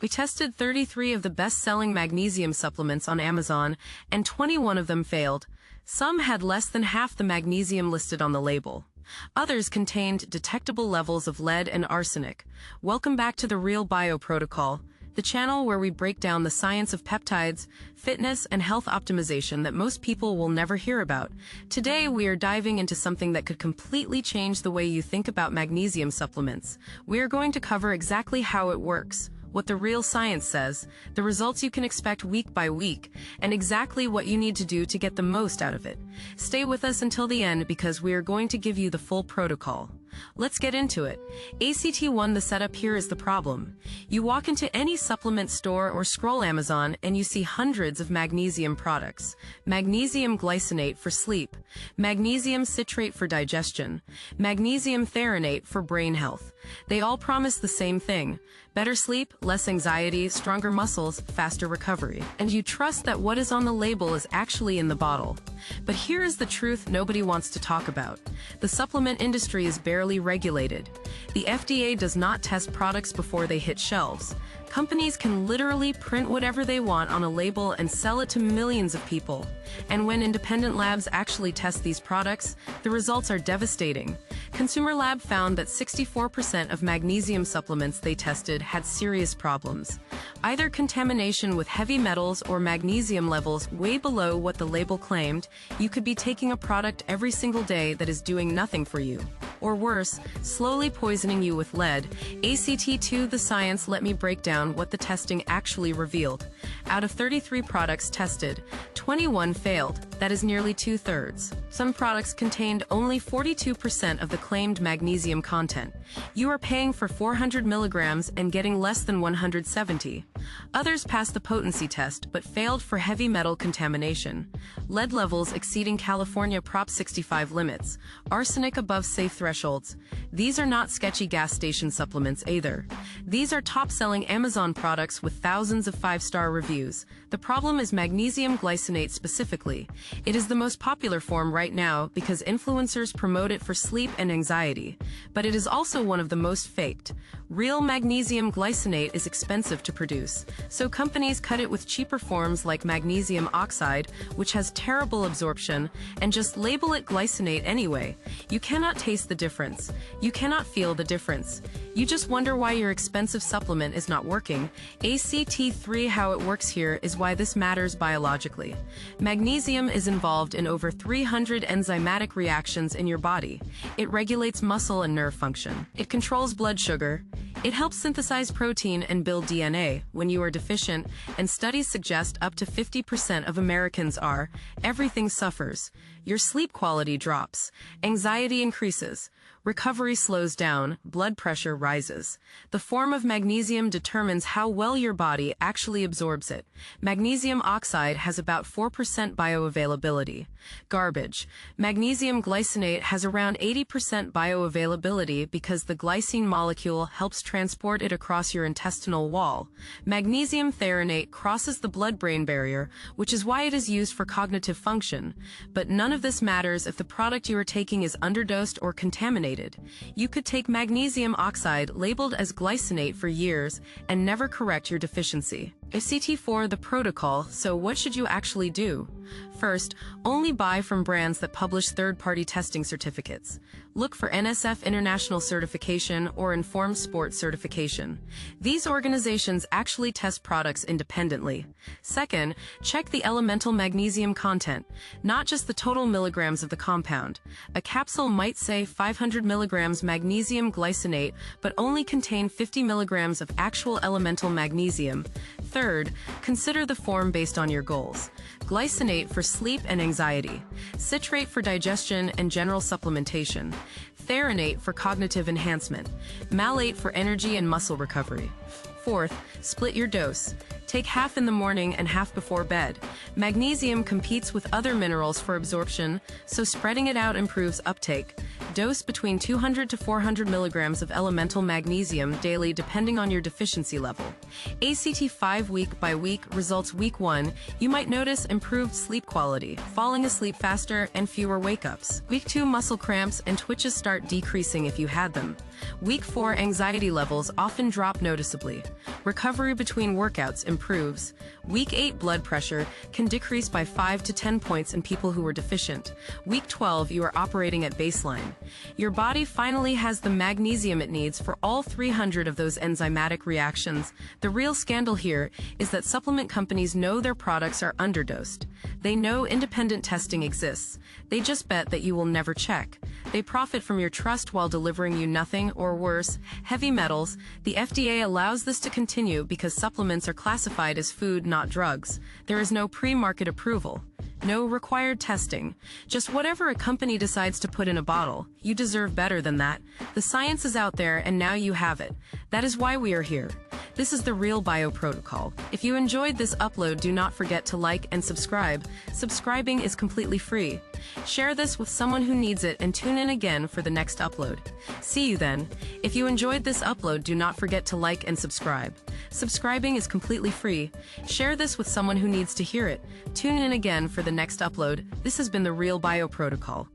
We tested 33 of the best-selling magnesium supplements on Amazon, and 21 of them failed. Some had less than half the magnesium listed on the label. Others contained detectable levels of lead and arsenic. Welcome back to the Real Bio Protocol, the channel where we break down the science of peptides, fitness, and health optimization that most people will never hear about. Today, we are diving into something that could completely change the way you think about magnesium supplements. We are going to cover exactly how it works, what the real science says, the results you can expect week by week, and exactly what you need to do to get the most out of it. Stay with us until the end because we are going to give you the full protocol. Let's get into it. ACT1, the setup here is the problem. You walk into any supplement store or scroll Amazon and you see hundreds of magnesium products. Magnesium glycinate for sleep, magnesium citrate for digestion, magnesium threonate for brain health. They all promise the same thing: better sleep, less anxiety, stronger muscles, faster recovery. And you trust that what is on the label is actually in the bottle. But here is the truth nobody wants to talk about. The supplement industry is barely regulated. The FDA does not test products before they hit shelves. Companies can literally print whatever they want on a label and sell it to millions of people. And when independent labs actually test these products, the results are devastating. Consumer Lab found that 64% of magnesium supplements they tested had serious problems. Either contamination with heavy metals or magnesium levels way below what the label claimed. You could be taking a product every single day that is doing nothing for you. Or worse, slowly poisoning you with lead. ACT2, the science. Let me break down what the testing actually revealed. Out of 33 products tested, 21 failed. That is nearly 2/3. Some products contained only 42% of the claimed magnesium content. You are paying for 400 milligrams and getting less than 170. Others passed the potency test but failed for heavy metal contamination, lead levels exceeding California Prop 65 limits, arsenic above safe thresholds. These are not sketchy gas station supplements either. These are top-selling Amazon products with thousands of 5-star reviews. The problem is magnesium glycinate specifically. It is the most popular form right now because influencers promote it for sleep and anxiety. But it is also one of the most faked. Real magnesium glycinate is expensive to produce, so companies cut it with cheaper forms like magnesium oxide, which has terrible absorption, and just label it glycinate anyway. You cannot taste the difference. You cannot feel the difference. You just wonder why your expensive supplement is not working. ACT3, how it works here is why this matters biologically. Magnesium is involved in over 300 enzymatic reactions in your body. It regulates muscle and nerve function. It controls blood sugar. It helps synthesize protein and build DNA. When you are deficient, and studies suggest up to 50% of Americans are, everything suffers. Your sleep quality drops. Anxiety increases. Recovery slows down. Blood pressure rises. The form of magnesium determines how well your body actually absorbs it. Magnesium oxide has about 4% bioavailability. Garbage. Magnesium glycinate has around 80% bioavailability because the glycine molecule helps transport it across your intestinal wall. Magnesium threonate crosses the blood-brain barrier, which is why it is used for cognitive function. But none of this matters if the product you are taking is underdosed or contaminated. You could take magnesium oxide labeled as glycinate for years and never correct your deficiency. ACT4, the protocol. So what should you actually do? First, only buy from brands that publish third-party testing certificates. Look for NSF International Certification or Informed Sport Certification. These organizations actually test products independently. Second, check the elemental magnesium content, not just the total milligrams of the compound. A capsule might say 500 milligrams magnesium glycinate, but only contain 50 milligrams of actual elemental magnesium. Third, consider the form based on your goals. Glycinate for sleep and anxiety, citrate for digestion and general supplementation, threonate for cognitive enhancement, malate for energy and muscle recovery. Fourth, split your dose. Take half in the morning and half before bed. Magnesium competes with other minerals for absorption, so spreading it out improves uptake. Dose between 200 to 400 milligrams of elemental magnesium daily depending on your deficiency level. ACT5 week by week results. Week 1, you might notice improved sleep quality, falling asleep faster, and fewer wake-ups. Week 2, muscle cramps and twitches start decreasing if you had them. Week 4 anxiety levels often drop noticeably. Recovery between workouts improves. Week 8 blood pressure can decrease by 5 to 10 points in people who were deficient. Week 12 you are operating at baseline. Your body finally has the magnesium it needs for all 300 of those enzymatic reactions. The real scandal here is that supplement companies know their products are underdosed. They know independent testing exists. They just bet that you will never check. They profit from your trust while delivering you nothing, or worse, heavy metals. The FDA allows this to continue because supplements are classified as food, not drugs. There is no pre-market approval. No required testing. Just whatever a company decides to put in a bottle. You deserve better than that. The science is out there and now you have it. That is why we are here. This is the Real Bio Protocol. If you enjoyed this upload, do not forget to like and subscribe. Subscribing is completely free. Share this with someone who needs it and tune in again for the next upload. See you then. If you enjoyed this upload, do not forget to like and subscribe. Subscribing is completely free. Share this with someone who needs to hear it. Tune in again for the next upload. This has been the Real Bio Protocol.